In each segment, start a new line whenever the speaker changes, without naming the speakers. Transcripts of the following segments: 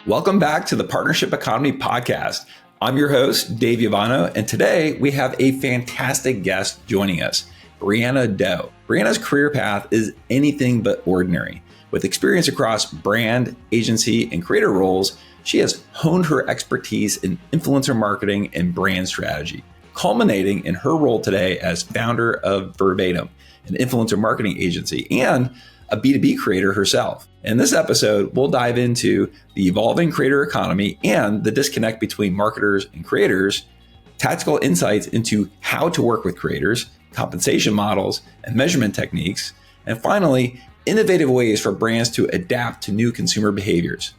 Welcome back to the Partnership Economy Podcast. I'm your host, Dave Yovanno, and today we have a fantastic guest joining us, Brianna Doe. Brianna's career path is anything but ordinary. With experience across brand, agency, and creator roles, she has honed her expertise in influencer marketing and brand strategy, culminating in her role today as founder of Verbatim, an influencer marketing agency, and a B2B creator herself. In this episode, we'll dive into the evolving creator economy and the disconnect between marketers and creators, tactical insights into how to work with creators, compensation models and measurement techniques, and finally, innovative ways for brands to adapt to new consumer behaviors.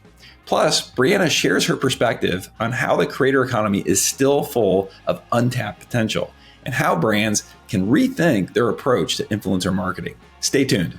Plus, Brianna shares her perspective on how the creator economy is still full of untapped potential and how brands can rethink their approach to influencer marketing. Stay tuned.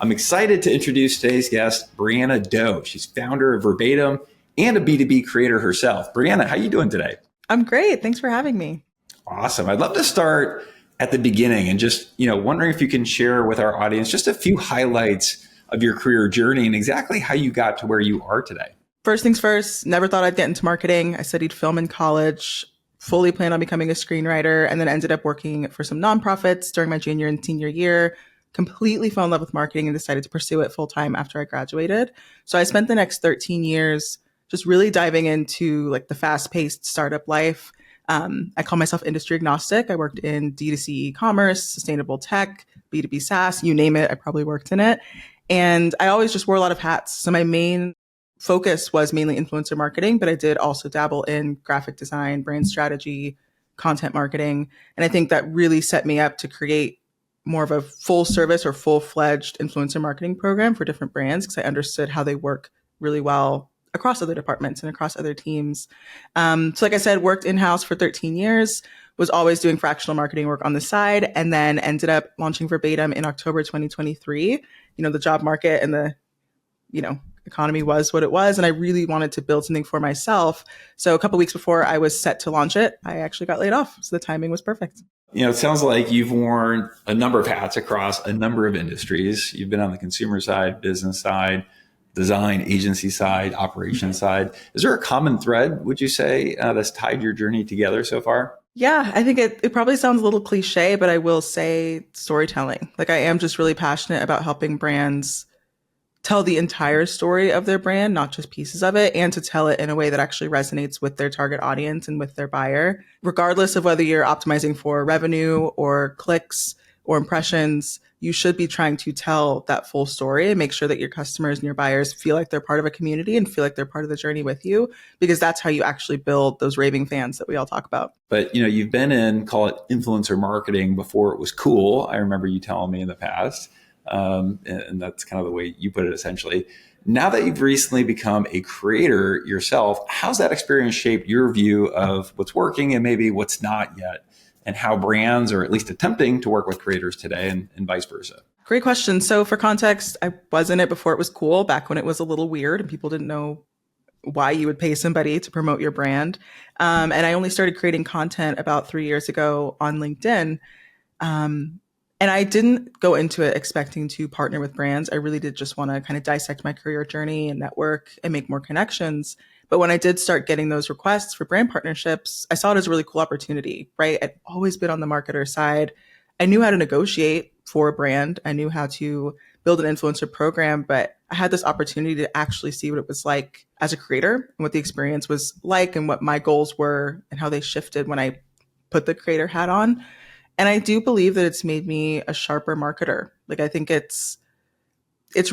I'm excited to introduce today's guest, Brianna Doe. She's founder of Verbatim and a B2B creator herself. Brianna, how are you doing today?
I'm great. Thanks for having me.
Awesome. I'd love to start at the beginning and just, wondering if you can share with our audience just a few highlights of your career journey and exactly how you got to where you are today.
First things first, never thought I'd get into marketing. I studied film in college, fully planned on becoming a screenwriter, and then ended up working for some nonprofits during my junior and senior year. Completely fell in love with marketing and decided to pursue it full time after I graduated. So I spent the next 13 years just really diving into like the fast paced startup life. I call myself industry agnostic. I worked in D2C e-commerce, sustainable tech, B2B SaaS, you name it. I probably worked in it. And I always just wore a lot of hats. So my main focus was mainly influencer marketing, but I did also dabble in graphic design, brand strategy, content marketing. And I think that really set me up to create more of a full service or full-fledged influencer marketing program for different brands because I understood how they work really well across other departments and across other teams. So like I said, worked in-house for 13 years, was always doing fractional marketing work on the side, and then ended up launching Verbatim in October 2023. The job market and the, economy was what it was. And I really wanted to build something for myself. So a couple of weeks before I was set to launch it, I actually got laid off. So the timing was perfect.
It sounds like you've worn a number of hats across a number of industries. You've been on the consumer side, business side, design, agency side, operations side. Is there a common thread, would you say, that's tied your journey together so far?
Yeah, I think it probably sounds a little cliche, but I will say storytelling. Like I am just really passionate about helping brands tell the entire story of their brand, not just pieces of it, and to tell it in a way that actually resonates with their target audience and with their buyer, regardless of whether you're optimizing for revenue or clicks or impressions. You should be trying to tell that full story and make sure that your customers and your buyers feel like they're part of a community and feel like they're part of the journey with you, because that's how you actually build those raving fans that we all talk about.
But, you've been in, call it influencer marketing before it was cool. I remember you telling me in the past. And that's kind of the way you put it, essentially. Now that you've recently become a creator yourself, how's that experience shaped your view of what's working and maybe what's not yet, and how brands are at least attempting to work with creators today and vice versa?
Great question. So for context, I was in it before it was cool, back when it was a little weird and people didn't know why you would pay somebody to promote your brand. And I only started creating content about 3 years ago on LinkedIn. And I didn't go into it expecting to partner with brands. I really did just want to kind of dissect my career journey and network and make more connections. But when I did start getting those requests for brand partnerships, I saw it as a really cool opportunity, right? I'd always been on the marketer side. I knew how to negotiate for a brand. I knew how to build an influencer program, but I had this opportunity to actually see what it was like as a creator and what the experience was like and what my goals were and how they shifted when I put the creator hat on. And I do believe that it's made me a sharper marketer. Like, I think it's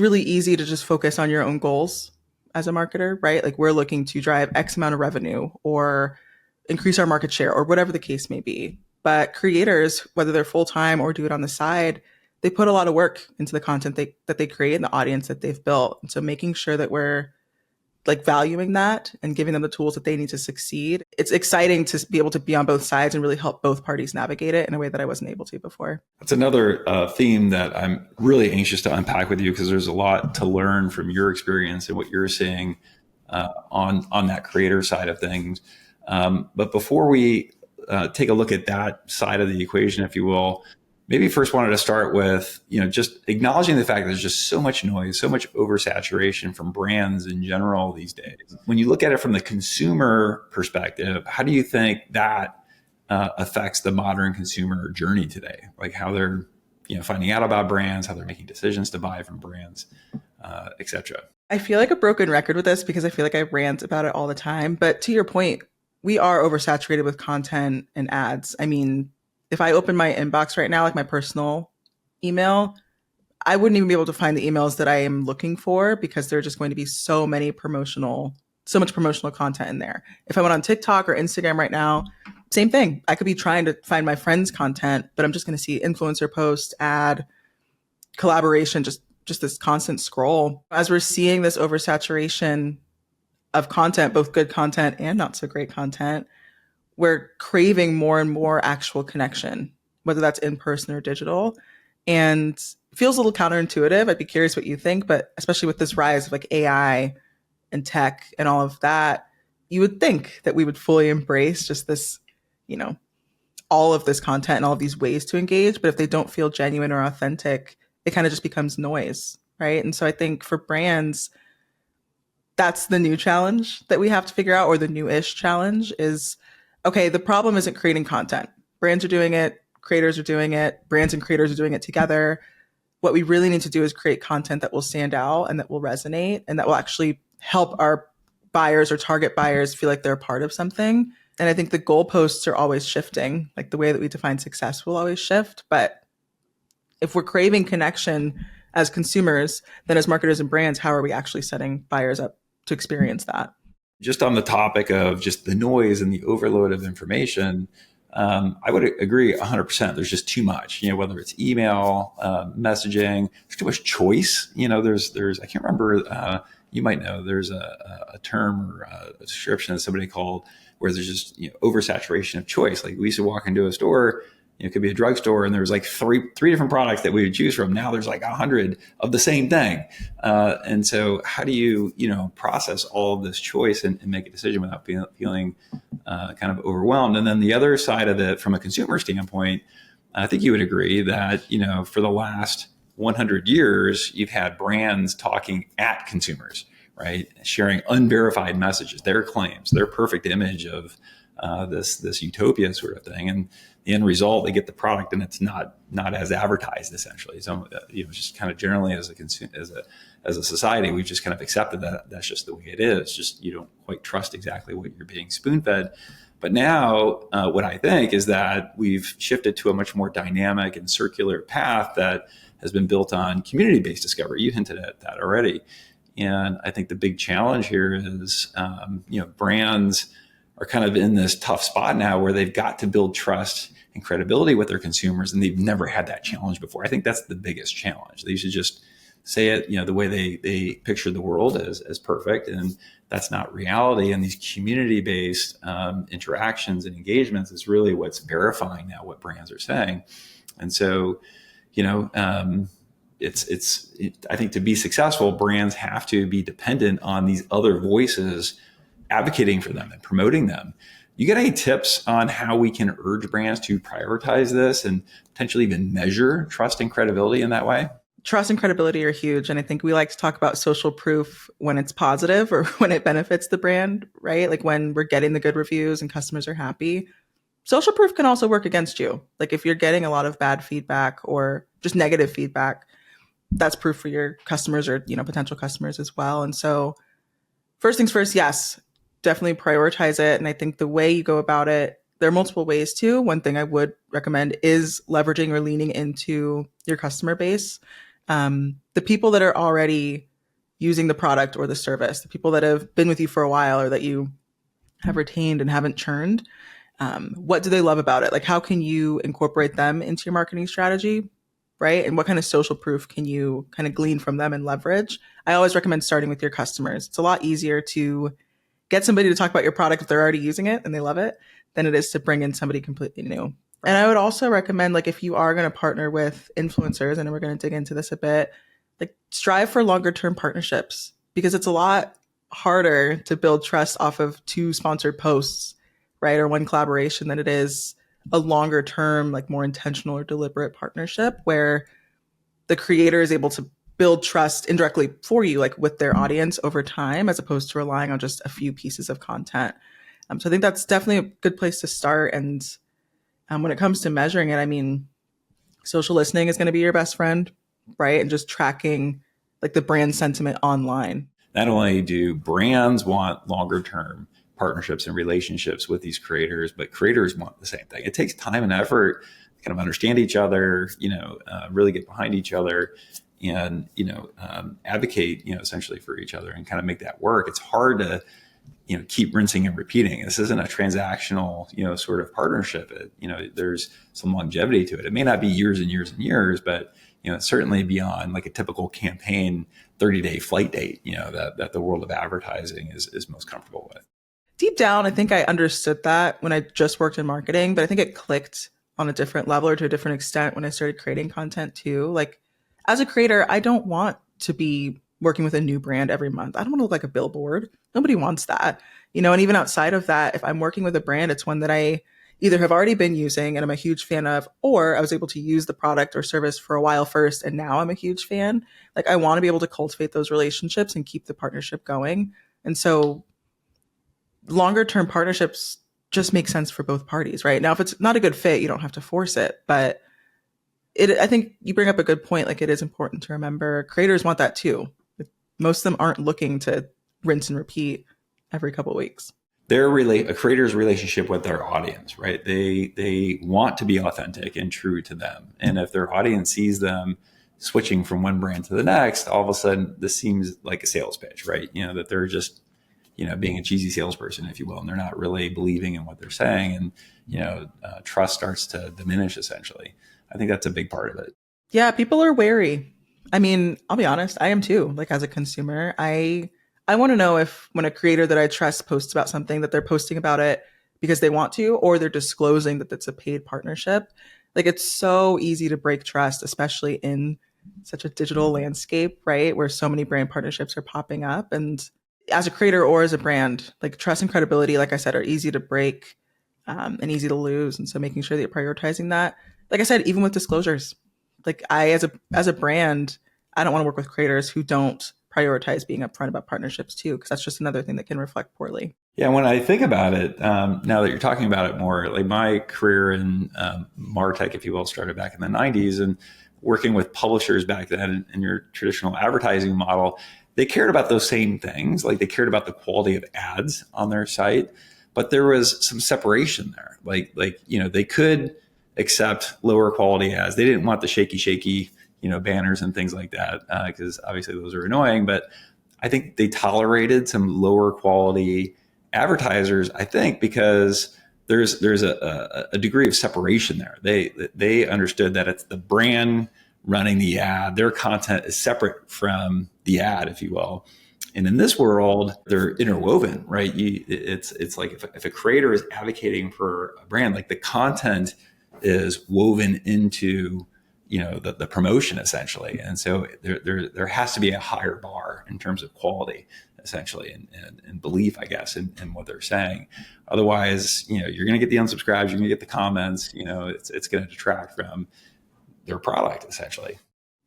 really easy to just focus on your own goals as a marketer, right? Like, we're looking to drive X amount of revenue or increase our market share or whatever the case may be. But creators, whether they're full-time or do it on the side, they put a lot of work into the content that they create and the audience that they've built. And so making sure that we're like valuing that and giving them the tools that they need to succeed. It's exciting to be able to be on both sides and really help both parties navigate it in a way that I wasn't able to before.
That's another theme that I'm really anxious to unpack with you, because there's a lot to learn from your experience and what you're seeing on that creator side of things. But before we take a look at that side of the equation, if you will, maybe first wanted to start with, just acknowledging the fact that there's just so much noise, so much oversaturation from brands in general these days. When you look at it from the consumer perspective, how do you think that affects the modern consumer journey today? Like how they're, finding out about brands, how they're making decisions to buy from brands, et cetera.
I feel like a broken record with this because I feel like I rant about it all the time. But to your point, we are oversaturated with content and ads. I mean, if I open my inbox right now, like my personal email, I wouldn't even be able to find the emails that I am looking for because there are just going to be so much promotional content in there. If I went on TikTok or Instagram right now, same thing. I could be trying to find my friends' content, but I'm just going to see influencer post, ad, collaboration, just this constant scroll. As we're seeing this oversaturation of content, both good content and not so great content, we're craving more and more actual connection, whether that's in person or digital. And it feels a little counterintuitive. I'd be curious what you think, but especially with this rise of like AI and tech and all of that, you would think that we would fully embrace just this, all of this content and all of these ways to engage. But if they don't feel genuine or authentic, it kind of just becomes noise, right? And so I think for brands, that's the new challenge that we have to figure out, or the new-ish challenge is, okay, the problem isn't creating content. Brands are doing it, creators are doing it, brands and creators are doing it together. What we really need to do is create content that will stand out and that will resonate and that will actually help our buyers or target buyers feel like they're a part of something. And I think the goalposts are always shifting, like the way that we define success will always shift. But if we're craving connection as consumers, then as marketers and brands, how are we actually setting buyers up to experience that?
Just on the topic of just the noise and the overload of information, I would agree 100%. There's just too much, whether it's email, messaging, there's too much choice. There's, I can't remember, you might know, there's a term or a description that somebody called where there's just, oversaturation of choice. Like we used to walk into a store, it could be a drugstore, and there's like three different products that we would choose from. Now there's like 100 of the same thing. And so how do you, process all of this choice and make a decision without feeling kind of overwhelmed? And then the other side of it, from a consumer standpoint, I think you would agree that, for the last 100 years, you've had brands talking at consumers, right? Sharing unverified messages, their claims, their perfect image of this utopia sort of thing. And the end result, they get the product and it's not as advertised, essentially. So, just kind of generally as a society, we've just kind of accepted that that's just the way it is. Just you don't quite trust exactly what you're being spoon fed. But now what I think is that we've shifted to a much more dynamic and circular path that has been built on community-based discovery. You hinted at that already. And I think the big challenge here is, brands are kind of in this tough spot now where they've got to build trust and credibility with their consumers, and they've never had that challenge before. I think that's the biggest challenge. They should just say it, the way they picture the world as perfect, and that's not reality. And these community-based interactions and engagements is really what's verifying now what brands are saying. And so, I think to be successful, brands have to be dependent on these other voices advocating for them and promoting them. You get any tips on how we can urge brands to prioritize this and potentially even measure trust and credibility in that way?
Trust and credibility are huge. And I think we like to talk about social proof when it's positive or when it benefits the brand, right? Like when we're getting the good reviews and customers are happy. Social proof can also work against you. Like if you're getting a lot of bad feedback or just negative feedback, that's proof for your customers or, potential customers as well. And so first things first, yes, definitely prioritize it. And I think the way you go about it, there are multiple ways to. One thing I would recommend is leveraging or leaning into your customer base. The people that are already using the product or the service, the people that have been with you for a while or that you have retained and haven't churned, what do they love about it? Like, how can you incorporate them into your marketing strategy, right? And what kind of social proof can you kind of glean from them and leverage? I always recommend starting with your customers. It's a lot easier to get somebody to talk about your product if they're already using it and they love it than it is to bring in somebody completely new. And I would also recommend, like, if you are going to partner with influencers, and we're going to dig into this a bit, like strive for longer term partnerships, because it's a lot harder to build trust off of 2 sponsored posts, right? Or 1 collaboration than it is a longer term, like more intentional or deliberate partnership where the creator is able to build trust indirectly for you, like with their audience over time, as opposed to relying on just a few pieces of content. So I think that's definitely a good place to start. And when it comes to measuring it, I mean, social listening is going to be your best friend, right? And just tracking like the brand sentiment online.
Not only do brands want longer term partnerships and relationships with these creators, but creators want the same thing. It takes time and effort to kind of understand each other, really get behind each other and, advocate, essentially for each other and kind of make that work. It's hard to, keep rinsing and repeating. This isn't a transactional, sort of partnership. There's some longevity to it. It may not be years and years and years, but it's certainly beyond like a typical campaign 30-day flight date, that the world of advertising is most comfortable with.
Deep down, I think I understood that when I just worked in marketing, but I think it clicked on a different level or to a different extent when I started creating content too. Like as a creator, I don't want to be working with a new brand every month. I don't want to look like a billboard. Nobody wants that, and even outside of that, if I'm working with a brand, it's one that I either have already been using and I'm a huge fan of, or I was able to use the product or service for a while first and now I'm a huge fan. Like I want to be able to cultivate those relationships and keep the partnership going. And so longer term partnerships just make sense for both parties, right? Now, if it's not a good fit, you don't have to force it. But I think you bring up a good point. Like it is important to remember creators want that too. Most of them aren't looking to rinse and repeat every couple of weeks.
They're a creator's relationship with their audience, right? They want to be authentic and true to them. And if their audience sees them switching from one brand to the next, all of a sudden this seems like a sales pitch, right? That they're just, being a cheesy salesperson, if you will, and they're not really believing in what they're saying. And, trust starts to diminish essentially. I think that's a big part of it.
Yeah, people are wary. I mean, I'll be honest, I am too. Like as a consumer, I want to know if when a creator that I trust posts about something that they're posting about it because they want to, or they're disclosing that it's a paid partnership. Like it's so easy to break trust, especially in such a digital landscape, right? Where so many brand partnerships are popping up. And as a creator or as a brand, like trust and credibility, like I said, are easy to break and easy to lose. And so making sure that you're prioritizing that, like I said, even with disclosures, like as a brand, I don't want to work with creators who don't prioritize being upfront about partnerships too, because that's just another thing that can reflect poorly.
Yeah, when I think about it, now that you're talking about it more, like my career in MarTech, if you will, started back in the 90s and working with publishers back then in your traditional advertising model, they cared about those same things. Like they cared about the quality of ads on their site, but there was some separation there. Like they could accept lower quality ads. They didn't want the shaky, banners and things like that because obviously those are annoying. But I think they tolerated some lower quality advertisers. I think because there's a degree of separation there. They understood that it's the brand running the ad. Their content is separate from the ad, if you will. And in this world, they're interwoven, right? It's like if a creator is advocating for a brand, like the content is woven into the promotion essentially. And so there has to be a higher bar in terms of quality essentially and belief, I guess, in what they're saying. Otherwise, you're going to get the unsubscribes, you're going to get the comments, it's going to detract from their product essentially.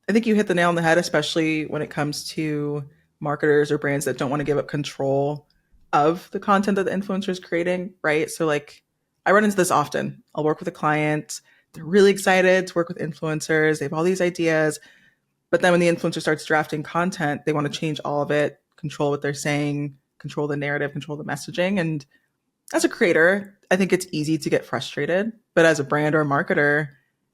I think you hit the nail on the head, especially when it comes to marketers or brands that don't want to give up control of the content that the influencer is creating, right? So like I run into this often. I'll work with a client. They're really excited to work with influencers. They have all these ideas. But then when the influencer starts drafting content, they want to change all of it, control what they're saying, control the narrative, control the messaging. And as a creator, I think it's easy to get frustrated. But as a brand or a marketer,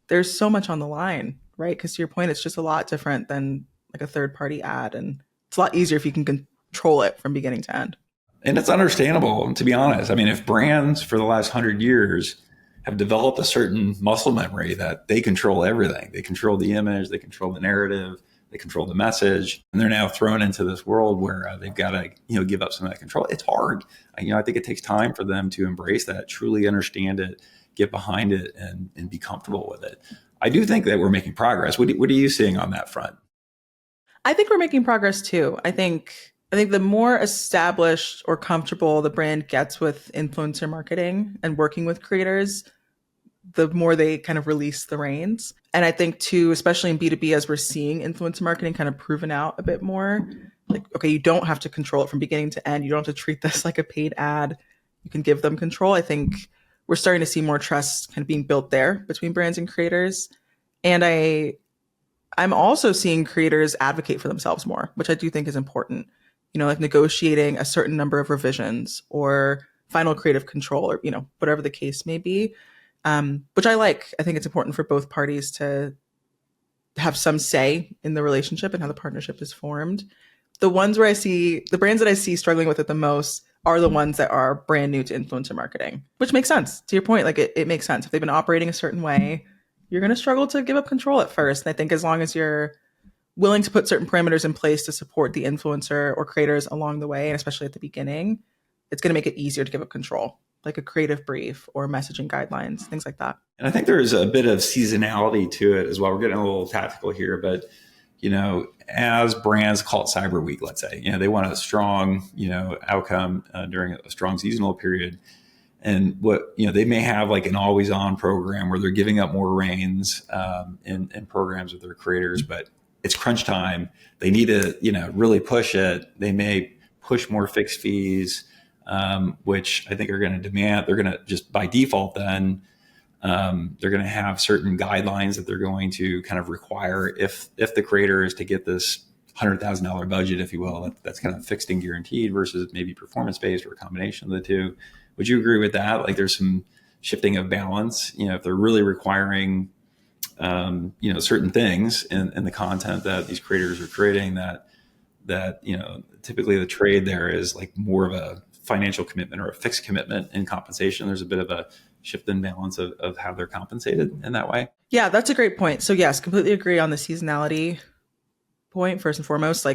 there's so much on the line, right? Because to your point, it's just a lot different than like a third party ad. And it's a lot easier if you can control it from beginning to end.
And it's understandable, to be honest. I mean, if brands for the last 100 years have developed a certain muscle memory that they control everything, they control the image, they control the narrative, they control the message, and they're now thrown into this world where they've got to give up some of that control. It's hard. I think it takes time for them to embrace that, truly understand it, get behind it, and be comfortable with it. I do think that we're making progress. What are you seeing on that front?
I think we're making progress too. I think the more established or comfortable the brand gets with influencer marketing and working with creators, the more they kind of release the reins. And I think too, especially in B2B, as we're seeing influencer marketing kind of proven out a bit more, like, okay, you don't have to control it from beginning to end. You don't have to treat this like a paid ad. You can give them control. I think we're starting to see more trust kind of being built there between brands and creators. And I'm also seeing creators advocate for themselves more, which I do think is important. Like negotiating a certain number of revisions or final creative control, or whatever the case may be, which I like. I think it's important for both parties to have some say in the relationship and how the partnership is formed. The brands that I see struggling with it the most are the ones that are brand new to influencer marketing, which makes sense. To your point, like it makes sense. If they've been operating a certain way, you're going to struggle to give up control at first. And I think as long as you're willing to put certain parameters in place to support the influencer or creators along the way, and especially at the beginning, it's going to make it easier to give up control, like a creative brief or messaging guidelines, things like that.
And I think there's a bit of seasonality to it as well. We're getting a little tactical here, but as brands call it Cyber Week, let's say, they want a strong, outcome during a strong seasonal period. And they may have like an always on program where they're giving up more reins in programs with their creators, but it's crunch time. They need to, really push it. They may push more fixed fees, which I think are going to demand, they're going to just by default then, they're going to have certain guidelines that they're going to kind of require if the creator is to get this $100,000 budget, if you will, that's kind of fixed and guaranteed versus maybe performance-based or a combination of the two. Would you agree with that? Like there's some shifting of balance, if they're really requiring, certain things in the content that these creators are creating that typically the trade there is like more of a financial commitment or a fixed commitment in compensation. There's a bit of a shift in balance of how they're compensated in that way.
Yeah, that's a great point. So yes, completely agree on the seasonality point. First and foremost,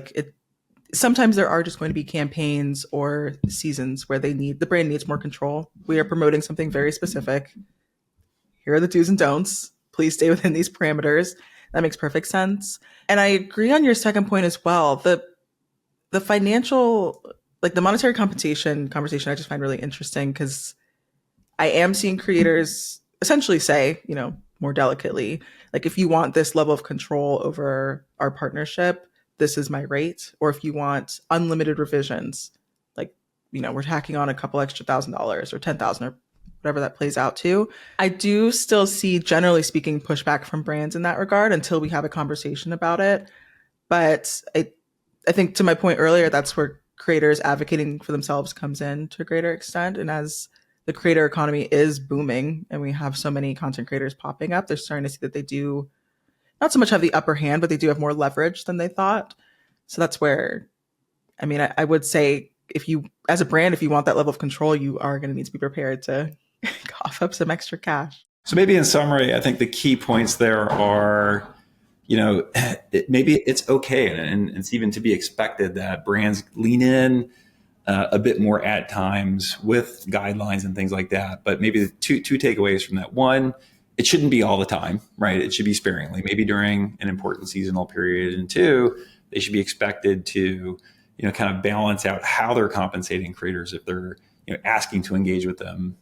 sometimes there are just going to be campaigns or seasons where the brand needs more control. We are promoting something very specific. Here are the do's and don'ts. Please stay within these parameters. That makes perfect sense. And I agree on your second point as well. The financial, like the monetary compensation conversation, I just find really interesting because I am seeing creators essentially say, more delicately, like if you want this level of control over our partnership, this is my rate. Or if you want unlimited revisions, like, we're tacking on a couple extra $1,000 or 10,000 or whatever that plays out to. I do still see, generally speaking, pushback from brands in that regard until we have a conversation about it. But I think to my point earlier, that's where creators advocating for themselves comes in to a greater extent. And as the creator economy is booming and we have so many content creators popping up, they're starting to see that they do not so much have the upper hand, but they do have more leverage than they thought. So that's where, I would say if you, as a brand, if you want that level of control, you are going to need to be prepared to cough up some extra cash.
So maybe in summary, I think the key points there are, maybe it's okay and it's even to be expected that brands lean in a bit more at times with guidelines and things like that. But maybe the two takeaways from that: one, it shouldn't be all the time, right? It should be sparingly, maybe during an important seasonal period. And two, they should be expected to, kind of balance out how they're compensating creators if they're, asking to engage with them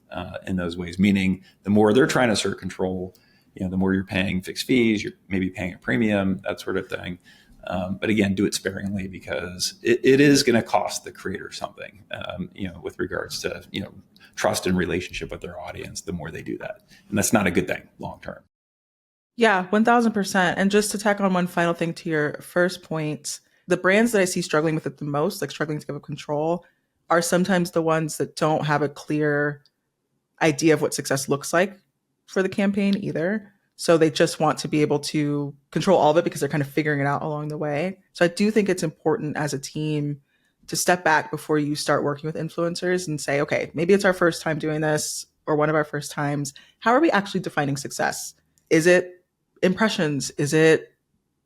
in those ways. Meaning, the more they're trying to assert control, the more you're paying fixed fees, you're maybe paying a premium, that sort of thing. But again, do it sparingly because it is going to cost the creator something, with regards to, trust and relationship with their audience, the more they do that. And that's not a good thing long term.
Yeah, 1000%. And just to tack on one final thing to your first point, the brands that I see struggling with it the most, like struggling to give up control, are sometimes the ones that don't have a clear idea of what success looks like for the campaign either. So they just want to be able to control all of it because they're kind of figuring it out along the way. So I do think it's important as a team to step back before you start working with influencers and say, okay, maybe it's our first time doing this or one of our first times. How are we actually defining success? Is it impressions? Is it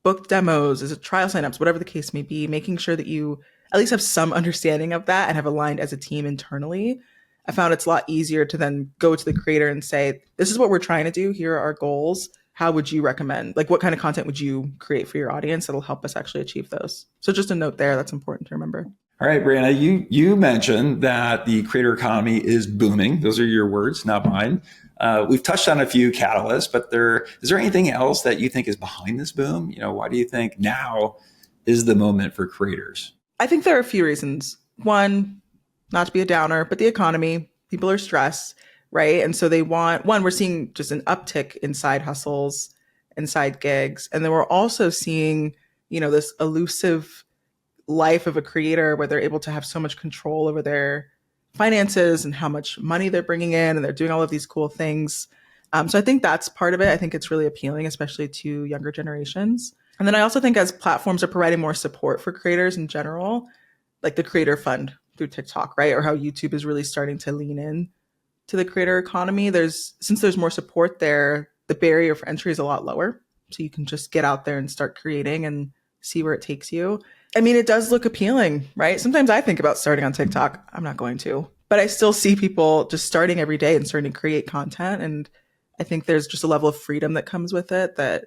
booked demos? Is it trial signups? Whatever the case may be, making sure that you at least have some understanding of that and have aligned as a team internally. I found it's a lot easier to then go to the creator and say, this is what we're trying to do. Here are our goals. How would you recommend? Like, what kind of content would you create for your audience that'll help us actually achieve those? So just a note there, that's important to remember.
All right, Brianna, you mentioned that the creator economy is booming. Those are your words, not mine. We've touched on a few catalysts, but is there anything else that you think is behind this boom? Why do you think now is the moment for creators?
I think there are a few reasons. One, not to be a downer, but the economy, people are stressed, right? And so we're seeing just an uptick in side hustles and side gigs. And then we're also seeing, this elusive life of a creator where they're able to have so much control over their finances and how much money they're bringing in, and they're doing all of these cool things. So I think that's part of it. I think it's really appealing, especially to younger generations. And then I also think as platforms are providing more support for creators in general, like the creator fund through TikTok, right? Or how YouTube is really starting to lean in to the creator economy. Since there's more support there, the barrier for entry is a lot lower. So you can just get out there and start creating and see where it takes you. I mean, it does look appealing, right? Sometimes I think about starting on TikTok. I'm not going to, but I still see people just starting every day and starting to create content. And I think there's just a level of freedom that comes with it that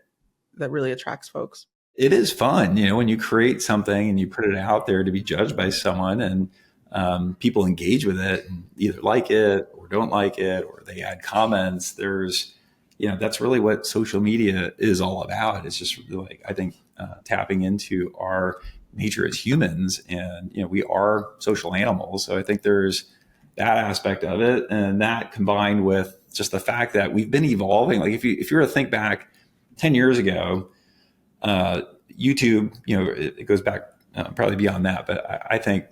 really attracts folks.
It is fun, when you create something and you put it out there to be judged by someone, and people engage with it and either like it or don't like it, or they add comments. That's really what social media is all about. It's just really, I think, tapping into our nature as humans, and we are social animals. So I think there's that aspect of it, and that combined with just the fact that we've been evolving. Like if you were to think back 10 years ago, YouTube, it goes back probably beyond that, but I think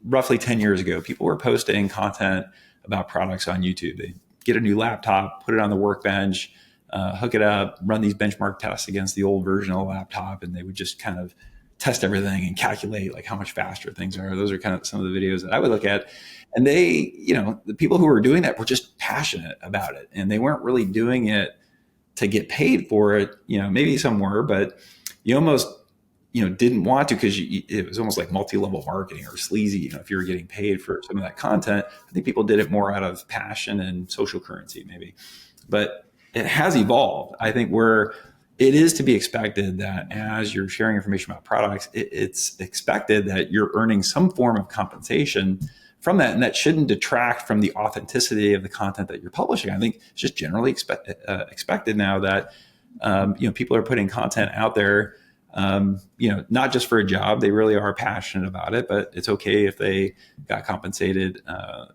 roughly 10 years ago, people were posting content about products on YouTube. They get a new laptop, put it on the workbench, hook it up, run these benchmark tests against the old version of the laptop, and they would just kind of test everything and calculate like how much faster things are. Those are kind of some of the videos that I would look at. And they, the people who were doing that were just passionate about it, and they weren't really doing it to get paid for it. Maybe some were, but you almost, didn't want to, because it was almost like multi-level marketing or sleazy. If you were getting paid for some of that content, I think people did it more out of passion and social currency maybe. But it has evolved. I think where it is to be expected that as you're sharing information about products, it's expected that you're earning some form of compensation from that. And that shouldn't detract from the authenticity of the content that you're publishing. I think it's just generally expected now that, people are putting content out there, not just for a job. They really are passionate about it, but it's okay if they got compensated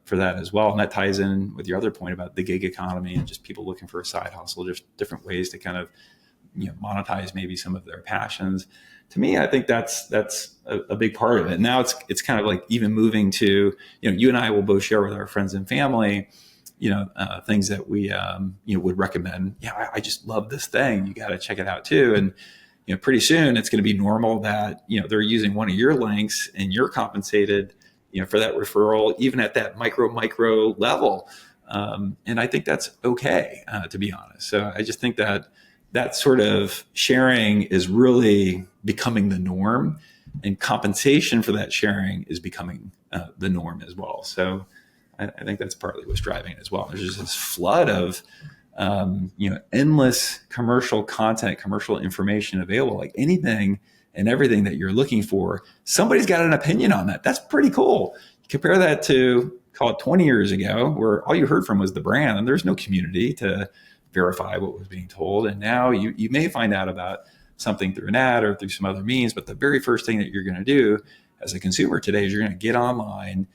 for that as well. And that ties in with your other point about the gig economy and just people looking for a side hustle, just different ways to kind of, monetize maybe some of their passions. To me, I think that's a big part of it. Now it's kind of like even moving to, you and I will both share with our friends and family, things that we, would recommend. Yeah, I just love this thing. You got to check it out too. And, pretty soon it's going to be normal that, they're using one of your links and you're compensated, for that referral, even at that micro level. And I think that's okay, to be honest. So I just think that sort of sharing is really becoming the norm, and compensation for that sharing is becoming the norm as well. So I think that's partly what's driving it as well. There's just this flood of, endless commercial content, commercial information available, like anything and everything that you're looking for. Somebody's got an opinion on that. That's pretty cool. Compare that to, call it 20 years ago, where all you heard from was the brand, and there's no community to verify what was being told. And now you may find out about something through an ad or through some other means, but the very first thing that you're going to do as a consumer today is you're going to get online,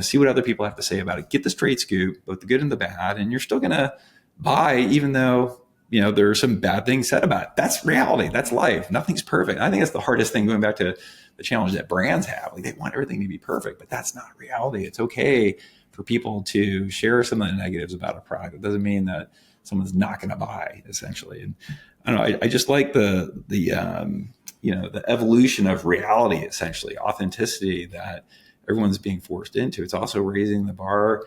see what other people have to say about it, get the straight scoop, both the good and the bad, and you're still going to buy, even though, there are some bad things said about it. That's reality. That's life. Nothing's perfect. I think that's the hardest thing, going back to the challenge that brands have. Like, they want everything to be perfect, but that's not reality. It's okay for people to share some of the negatives about a product. It doesn't mean that someone's not going to buy, essentially. And I don't know, I just like the evolution of reality, essentially, authenticity that everyone's being forced into. It's also raising the bar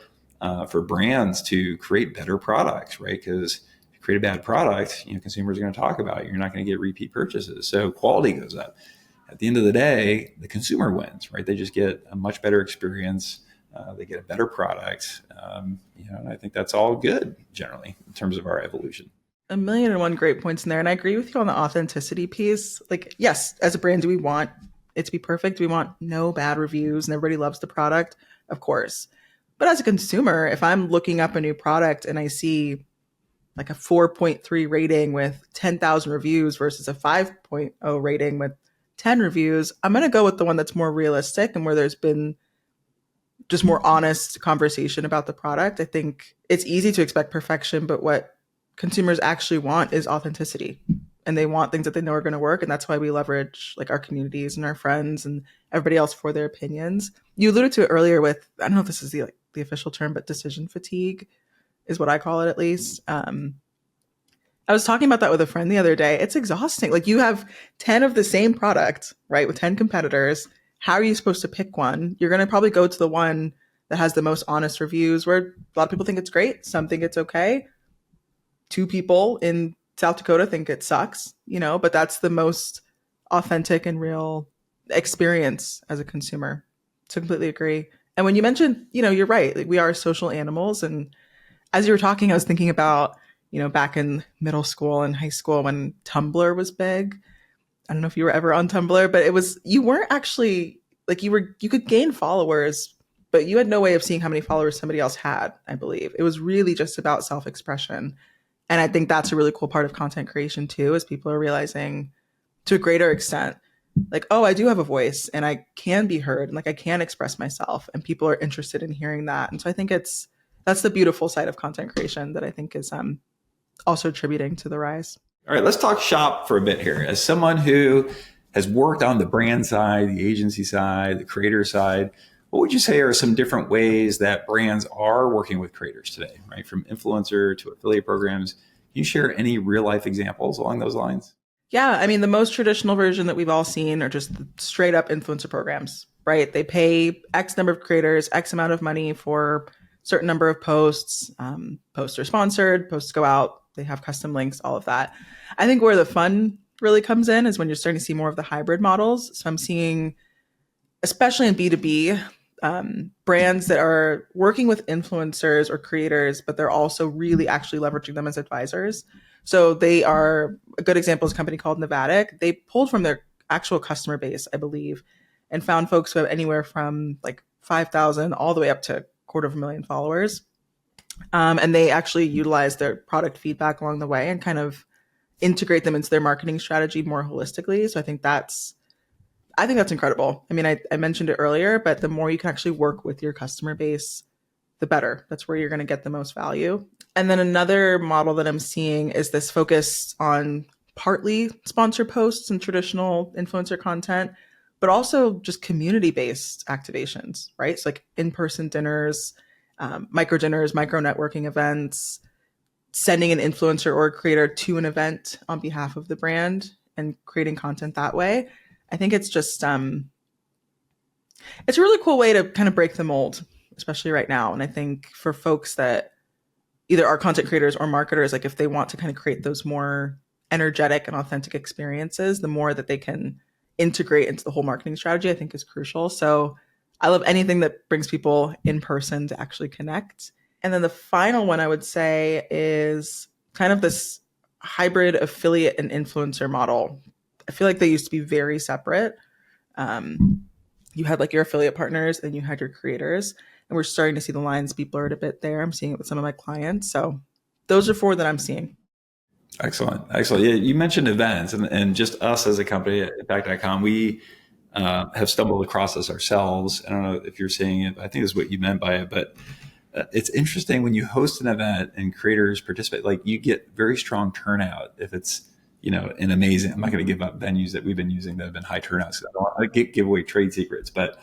for brands to create better products, right? Because if you create a bad product, consumers are going to talk about it. You're not going to get repeat purchases. So quality goes up. At the end of the day, the consumer wins, right? They just get a much better experience. They get a better product, and I think that's all good generally in terms of our evolution.
1,000,001 great points in there. And I agree with you on the authenticity piece. Like, yes, as a brand, do we want it to be perfect? Do we want no bad reviews and everybody loves the product? Of course. But as a consumer, if I'm looking up a new product and I see like a 4.3 rating with 10,000 reviews versus a 5.0 rating with 10 reviews, I'm going to go with the one that's more realistic and where there's been just more honest conversation about the product. I think it's easy to expect perfection, but what consumers actually want is authenticity. And they want things that they know are going to work. And that's why we leverage like our communities and our friends and everybody else for their opinions. You alluded to it earlier with, I don't know if this is the official term, but decision fatigue is what I call it at least. I was talking about that with a friend the other day. It's exhausting. Like you have 10 of the same product, right, with 10 competitors. How are you supposed to pick one? You're going to probably go to the one that has the most honest reviews where a lot of people think it's great. Some think it's okay. Two people in South Dakota think it sucks, but that's the most authentic and real experience as a consumer. So completely agree. And when you mentioned, you're right. Like we are social animals. And as you were talking, I was thinking about, back in middle school and high school when Tumblr was big. I don't know if you were ever on Tumblr, but you weren't actually like you could gain followers, but you had no way of seeing how many followers somebody else had, I believe. It was really just about self-expression. And I think that's a really cool part of content creation too, is people are realizing to a greater extent, like, oh, I do have a voice and I can be heard and like I can express myself and people are interested in hearing that. And so I think that's the beautiful side of content creation that I think is also attributing to the rise.
All right, let's talk shop for a bit here. As someone who has worked on the brand side, the agency side, the creator side, what would you say are some different ways that brands are working with creators today, right? From influencer to affiliate programs. Can you share any real life examples along those lines?
Yeah, I mean, the most traditional version that we've all seen are just the straight up influencer programs, right? They pay X number of creators, X amount of money for certain number of posts. Posts are sponsored, posts go out, they have custom links, all of that. I think where the fun really comes in is when you're starting to see more of the hybrid models. So I'm seeing, especially in B2B, brands that are working with influencers or creators, but they're also really actually leveraging them as advisors. So they are, a good example is a company called Novatic. They pulled from their actual customer base, I believe, and found folks who have anywhere from like 5,000 all the way up to 250,000 followers. And they actually utilize their product feedback along the way and kind of integrate them into their marketing strategy more holistically. So I think that's incredible. I mean, I mentioned it earlier, but the more you can actually work with your customer base, the better. That's where you're going to get the most value. And then another model that I'm seeing is this focus on partly sponsored posts and traditional influencer content, but also just community-based activations, right? So like in-person dinners, micro dinners, micro networking events, sending an influencer or a creator to an event on behalf of the brand and creating content that way. I think it's just, it's a really cool way to kind of break the mold, especially right now. And I think for folks that either are content creators or marketers, like if they want to kind of create those more energetic and authentic experiences, the more that they can integrate into the whole marketing strategy, I think is crucial. So I love anything that brings people in person to actually connect. And then the final one I would say is kind of this hybrid affiliate and influencer model. I feel like they used to be very separate. You had like your affiliate partners and you had your creators, and we're starting to see the lines be blurred a bit there. I'm seeing it with some of my clients. So those are four that I'm seeing.
Excellent. Yeah, you mentioned events and just us as a company at Impact.com, we have stumbled across this ourselves. I don't know if you're seeing it. I think that's what you meant by it, but it's interesting when you host an event and creators participate, like you get very strong turnout if it's, an amazing, I'm not going to give up venues that we've been using that have been high turnouts. I don't want to give away trade secrets, but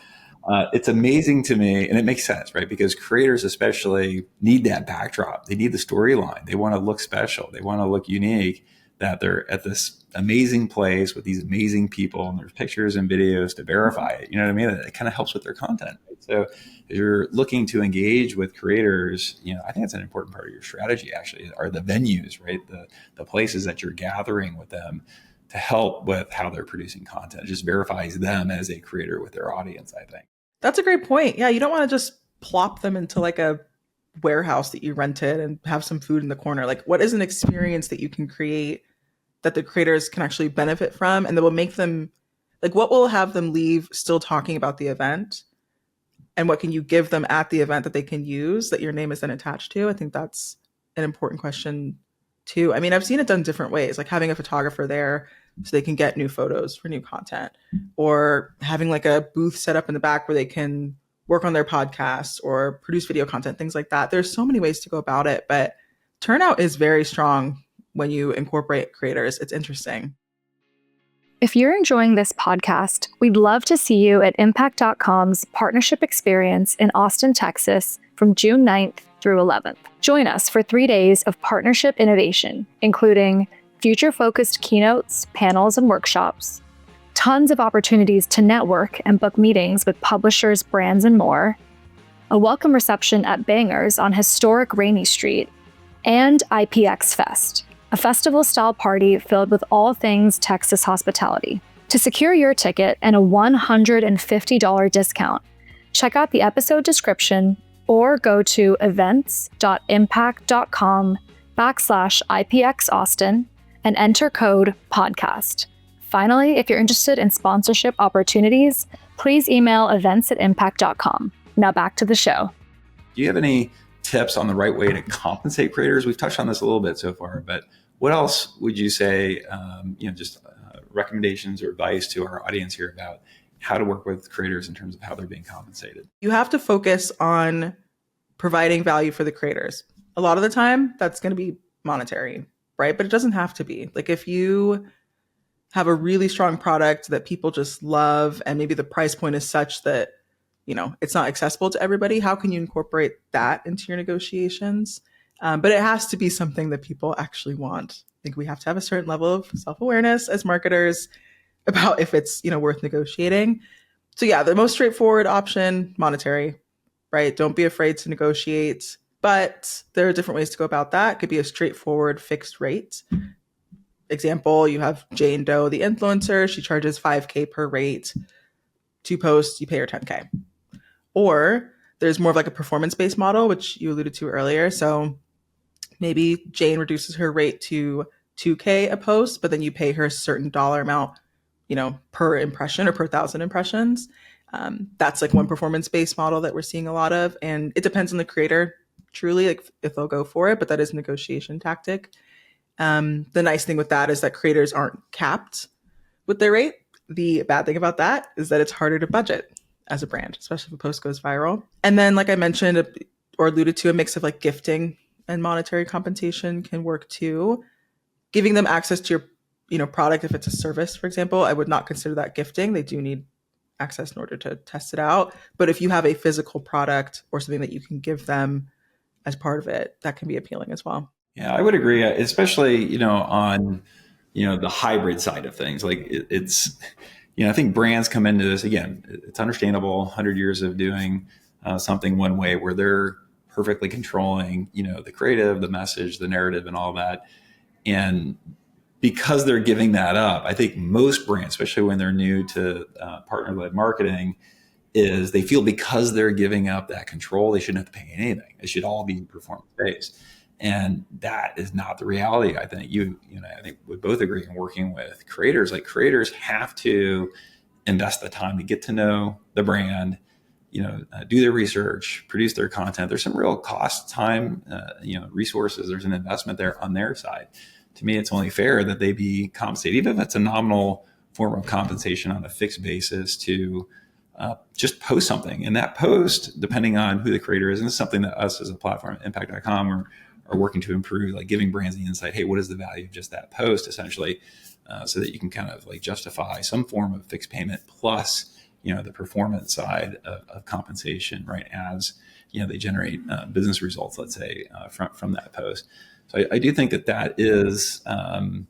it's amazing to me, and it makes sense, right? Because creators especially need that backdrop. They need the storyline. They want to look special. They want to look unique, that they're at this amazing place with these amazing people and there's pictures and videos to verify it. You know what I mean? It kind of helps with their content. Right? So if you're looking to engage with creators, I think it's an important part of your strategy actually are the venues, right? The places that you're gathering with them to help with how they're producing content. It just verifies them as a creator with their audience, I think.
That's a great point. Yeah, you don't want to just plop them into like a warehouse that you rented and have some food in the corner. Like, what is an experience that you can create that the creators can actually benefit from and that will make them, like, what will have them leave still talking about the event and what can you give them at the event that they can use that your name is then attached to? I think that's an important question too. I mean, I've seen it done different ways, like having a photographer there so they can get new photos for new content, or having like a booth set up in the back where they can work on their podcast or produce video content, things like that. There's so many ways to go about it, but turnout is very strong when you incorporate creators. It's interesting.
If you're enjoying this podcast, we'd love to see you at Impact.com's partnership experience in Austin, Texas from June 9th through 11th. Join us for 3 days of partnership innovation, including future-focused keynotes, panels, and workshops, tons of opportunities to network and book meetings with publishers, brands, and more, a welcome reception at Bangers on historic Rainey Street, and IPX Fest, a festival-style party filled with all things Texas hospitality. To secure your ticket and a $150 discount, check out the episode description or go to events.impact.com/IPX Austin and enter code podcast. Finally, if you're interested in sponsorship opportunities, please email events@impact.com. Now back to the show.
Do you have any tips on the right way to compensate creators? We've touched on this a little bit so far, but what else would you say, recommendations or advice to our audience here about how to work with creators in terms of how they're being compensated?
You have to focus on providing value for the creators. A lot of the time, that's going to be monetary, right? But it doesn't have to be. Like if you have a really strong product that people just love, and maybe the price point is such that, it's not accessible to everybody, how can you incorporate that into your negotiations? But it has to be something that people actually want. I think we have to have a certain level of self-awareness as marketers about if it's, worth negotiating. So yeah, the most straightforward option, monetary, right? Don't be afraid to negotiate, but there are different ways to go about that. It could be a straightforward fixed rate. Example, you have Jane Doe, the influencer. She charges $5K per rate. 2 posts, you pay her $10K. Or there's more of like a performance-based model, which you alluded to earlier. So maybe Jane reduces her rate to $2K a post, but then you pay her a certain dollar amount, per impression or per 1,000 impressions. That's like one performance-based model that we're seeing a lot of. And it depends on the creator, truly, like if they'll go for it, but that is a negotiation tactic. The nice thing with that is that creators aren't capped with their rate. The bad thing about that is that it's harder to budget as a brand, especially if a post goes viral. And then, like I mentioned or alluded to, a mix of like gifting and monetary compensation can work too. Giving them access to your, product, if it's a service, for example, I would not consider that gifting. They do need access in order to test it out. But if you have a physical product or something that you can give them as part of it, that can be appealing as well.
Yeah, I would agree, especially, on, the hybrid side of things. Like it's, I think brands come into this, again, it's understandable, 100 years of doing something one way where they're perfectly controlling, the creative, the message, the narrative, and all that. And because they're giving that up, I think most brands, especially when they're new to partner-led marketing, is they feel because they're giving up that control, they shouldn't have to pay anything. It should all be performance-based. And that is not the reality. I think I think we both agree in working with creators. Like creators have to invest the time to get to know the brand, do their research, produce their content. There's some real cost, time, resources. There's an investment there on their side. To me, it's only fair that they be compensated, even if it's a nominal form of compensation on a fixed basis, to just post something. And that post, depending on who the creator is, and it's something that us as a platform at Impact.com are working to improve, like giving brands the insight, hey, what is the value of just that post, essentially, so that you can kind of like justify some form of fixed payment plus, the performance side of compensation, right, as, they generate business results, let's say, from that post. So I do think that is, kind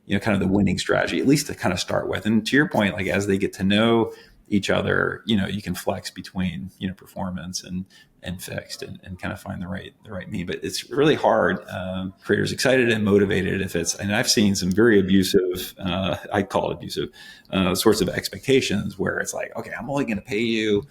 of the winning strategy, at least to kind of start with. And to your point, like as they get to know each other, you can flex between, performance and fixed and kind of find the right mean. But it's really hard. Creators excited and motivated and I've seen some very abusive, I call it abusive, sorts of expectations where it's like, okay, I'm only going to pay you,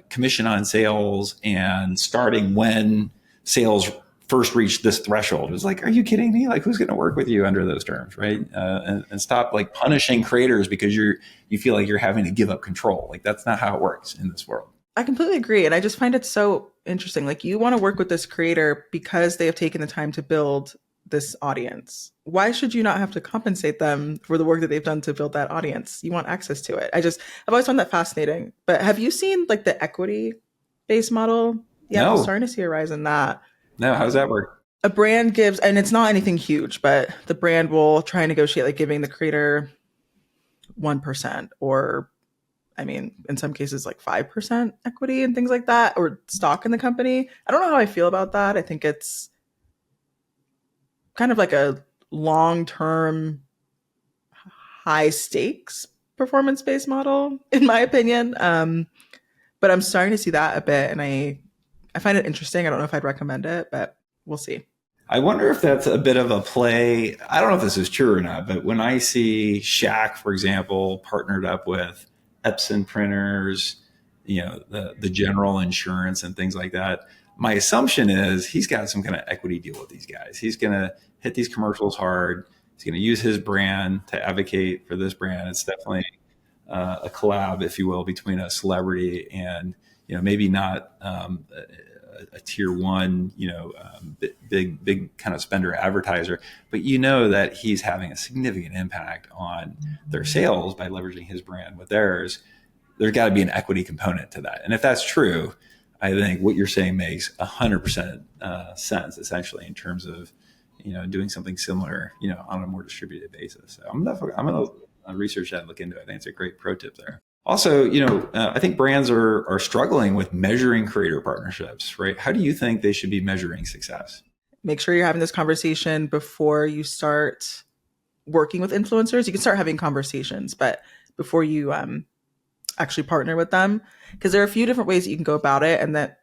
commission on sales, and starting when sales first reach this threshold. It's like, are you kidding me? Like, who's going to work with you under those terms, right? And stop like punishing creators because you feel like you're having to give up control. Like that's not how it works in this world.
I completely agree. And I just find it so interesting. Like, you want to work with this creator because they have taken the time to build this audience. Why should you not have to compensate them for the work that they've done to build that audience? You want access to it. I've always found that fascinating. But have you seen like the equity based model? Yeah, I'm
No,
starting to see a rise in that.
no. How does that work?
A brand gives, and it's not anything huge, but the brand will try and negotiate, like giving the creator 1%, or I mean, in some cases, like 5% equity and things like that, or stock in the company. I don't know how I feel about that. I think it's kind of like a long term, high stakes performance based model, in my opinion. But I'm starting to see that a bit, and I find it interesting. I don't know if I'd recommend it, but we'll see.
I wonder if that's a bit of a play. I don't know if this is true or not, but when I see Shaq, for example, partnered up with Epson printers, the general insurance and things like that, my assumption is he's got some kind of equity deal with these guys. He's going to hit these commercials hard. He's going to use his brand to advocate for this brand. It's definitely a collab, if you will, between a celebrity and, maybe not a tier one, big kind of spender advertiser, but that he's having a significant impact on their sales by leveraging his brand with theirs. There's got to be an equity component to that. And if that's true, I think what you're saying makes 100% sense, essentially, in terms of, doing something similar, on a more distributed basis. So I'm going to research that and look into it. I think it's a great pro tip there. Also, I think brands are struggling with measuring creator partnerships, right? How do you think they should be measuring success?
Make sure you're having this conversation before you start working with influencers. You can start having conversations, but before you actually partner with them, because there are a few different ways that you can go about it, and that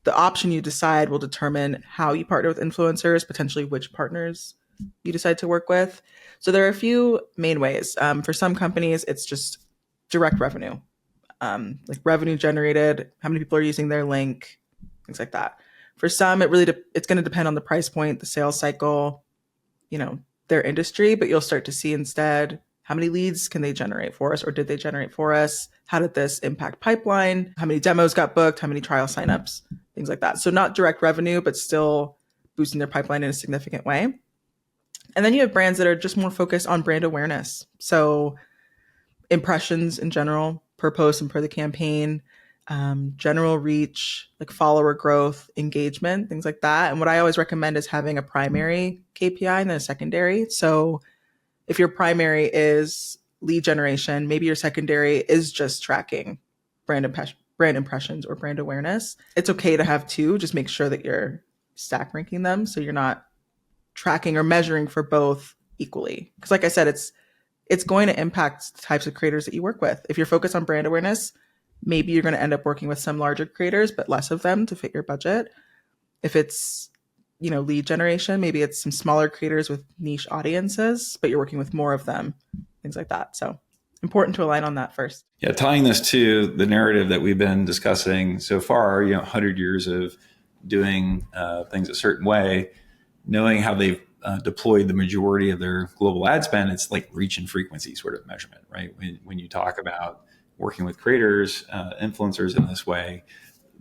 the option you decide will determine how you partner with influencers, potentially which partners you decide to work with. So there are a few main ways. For some companies, it's just direct revenue, like revenue generated, how many people are using their link, things like that. For some, it's going to depend on the price point, the sales cycle, their industry, but you'll start to see instead how many leads can they generate for us, or did they generate for us? How did this impact pipeline? How many demos got booked? How many trial signups? Things like that. So not direct revenue, but still boosting their pipeline in a significant way. And then you have brands that are just more focused on brand awareness. So impressions in general, per post and per the campaign, general reach, like follower growth, engagement, things like that. And what I always recommend is having a primary KPI and then a secondary. So if your primary is lead generation, maybe your secondary is just tracking brand impressions or brand awareness. It's okay to have two. Just make sure that you're stack ranking them so you're not tracking or measuring for both equally. Because like I said, it's going to impact the types of creators that you work with. If you're focused on brand awareness, maybe you're going to end up working with some larger creators, but less of them to fit your budget. If it's, lead generation, maybe it's some smaller creators with niche audiences, but you're working with more of them, things like that. So important to align on that first.
Yeah, tying this to the narrative that we've been discussing so far, 100 years of doing things a certain way, knowing how they've deployed the majority of their global ad spend, it's like reach and frequency sort of measurement, right? When you talk about working with creators, influencers in this way,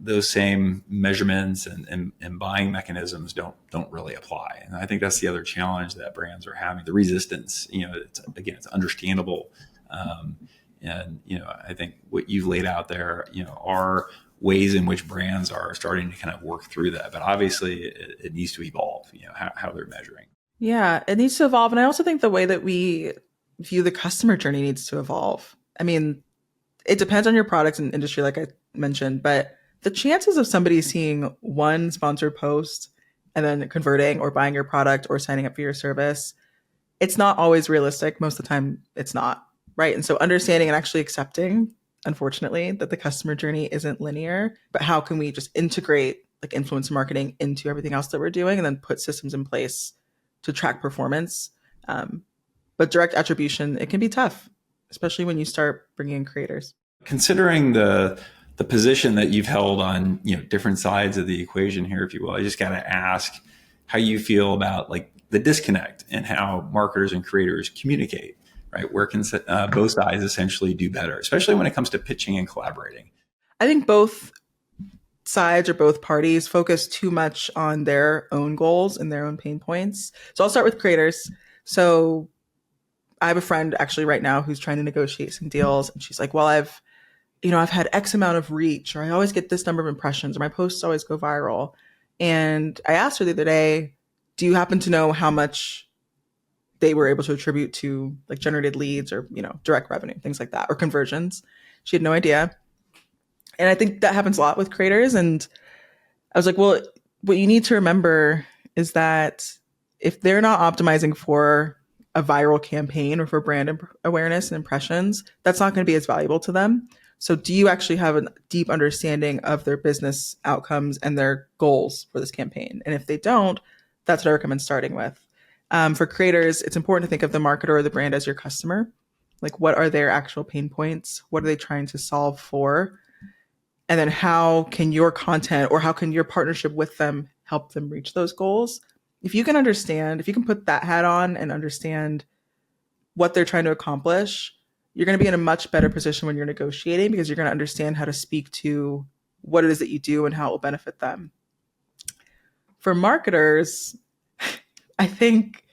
those same measurements and buying mechanisms don't really apply. And I think that's the other challenge that brands are having, the resistance. It's understandable. And I think what you've laid out there, are ways in which brands are starting to kind of work through that. But obviously it needs to evolve, how they're measuring.
Yeah, it needs to evolve. And I also think the way that we view the customer journey needs to evolve. I mean, it depends on your products and industry, like I mentioned, but the chances of somebody seeing one sponsored post and then converting or buying your product or signing up for your service, it's not always realistic. Most of the time it's not, right? And so understanding and actually accepting, unfortunately, that the customer journey isn't linear, but how can we just integrate like influencer marketing into everything else that we're doing and then put systems in place to track performance. But direct attribution, it can be tough, especially when you start bringing in creators.
Considering the position that you've held on, different sides of the equation here, if you will, I just got to ask how you feel about like the disconnect and how marketers and creators communicate, right? Where can both sides essentially do better, especially when it comes to pitching and collaborating?
I think both sides or both parties focus too much on their own goals and their own pain points. So I'll start with creators. So I have a friend actually right now who's trying to negotiate some deals, and she's like, well, I've had X amount of reach, or I always get this number of impressions, or my posts always go viral. And I asked her the other day, do you happen to know how much they were able to attribute to like generated leads or, direct revenue, things like that, or conversions? She had no idea. And I think that happens a lot with creators. And I was like, well, what you need to remember is that if they're not optimizing for a viral campaign or for brand awareness and impressions, that's not going to be as valuable to them. So do you actually have a deep understanding of their business outcomes and their goals for this campaign? And if they don't, that's what I recommend starting with. For creators, it's important to think of the marketer or the brand as your customer. Like, what are their actual pain points? What are they trying to solve for? And then how can your content or how can your partnership with them help them reach those goals? If you can put that hat on and understand what they're trying to accomplish, you're going to be in a much better position when you're negotiating, because you're going to understand how to speak to what it is that you do and how it will benefit them. For marketers, I think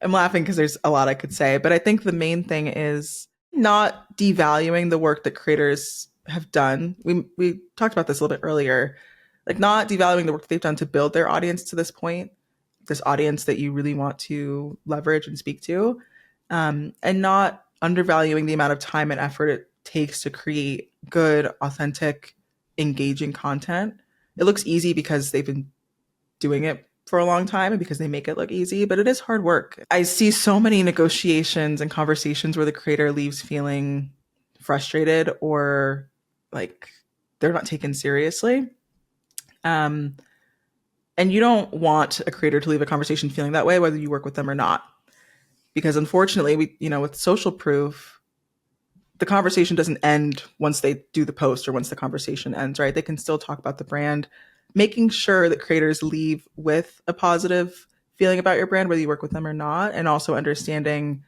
I'm laughing because there's a lot I could say, but I think the main thing is not devaluing the work that creators have done. We talked about this a little bit earlier, like not devaluing the work that they've done to build their audience to this point, this audience that you really want to leverage and speak to, and not undervaluing the amount of time and effort it takes to create good, authentic, engaging content. It looks easy because they've been doing it for a long time and because they make it look easy, but it is hard work. I see so many negotiations and conversations where the creator leaves feeling frustrated or like they're not taken seriously. And you don't want a creator to leave a conversation feeling that way, whether you work with them or not. Because unfortunately, with social proof, the conversation doesn't end once they do the post or once the conversation ends, right? They can still talk about the brand. Making sure that creators leave with a positive feeling about your brand, whether you work with them or not, and also understanding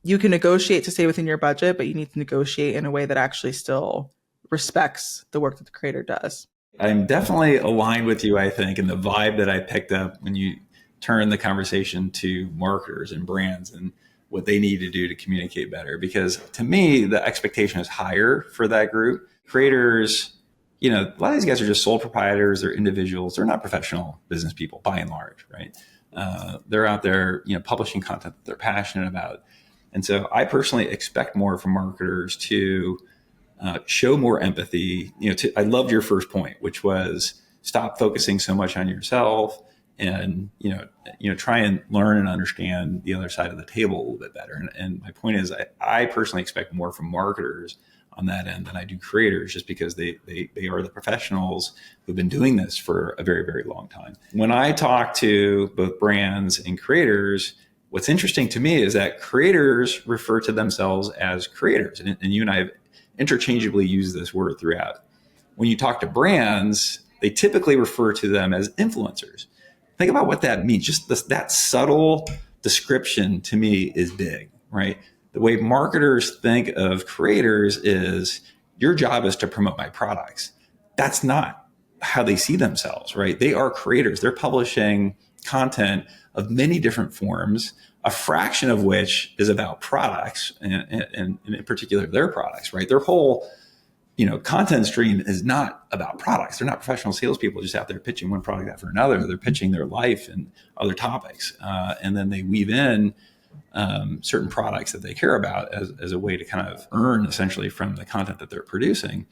you can negotiate to stay within your budget, but you need to negotiate in a way that actually still respects the work that the creator does.
I'm definitely aligned with you, I think, and the vibe that I picked up when you turn the conversation to marketers and brands and what they need to do to communicate better. Because to me, the expectation is higher for that group. Creators, a lot of these guys are just sole proprietors. They're individuals. They're not professional business people by and large, right? They're out there, publishing content that they're passionate about. And so I personally expect more from marketers to show more empathy. I loved your first point, which was stop focusing so much on yourself and, try and learn and understand the other side of the table a little bit better. And my point is I personally expect more from marketers on that end than I do creators, just because they are the professionals who've been doing this for a very, very long time. When I talk to both brands and creators, what's interesting to me is that creators refer to themselves as creators. And you and I have interchangeably used this word throughout. When you talk to brands, they typically refer to them as influencers. Think about what that means. Just that subtle description to me is big, right? The way marketers think of creators is your job is to promote my products. That's not how they see themselves, right? They are creators. They're publishing content of many different forms, a fraction of which is about products, and in particular their products, right? Their whole content stream is not about products. They're not professional salespeople just out there pitching one product after another. They're pitching their life and other topics. And then they weave in certain products that they care about as a way to kind of earn essentially from the content that they're producing.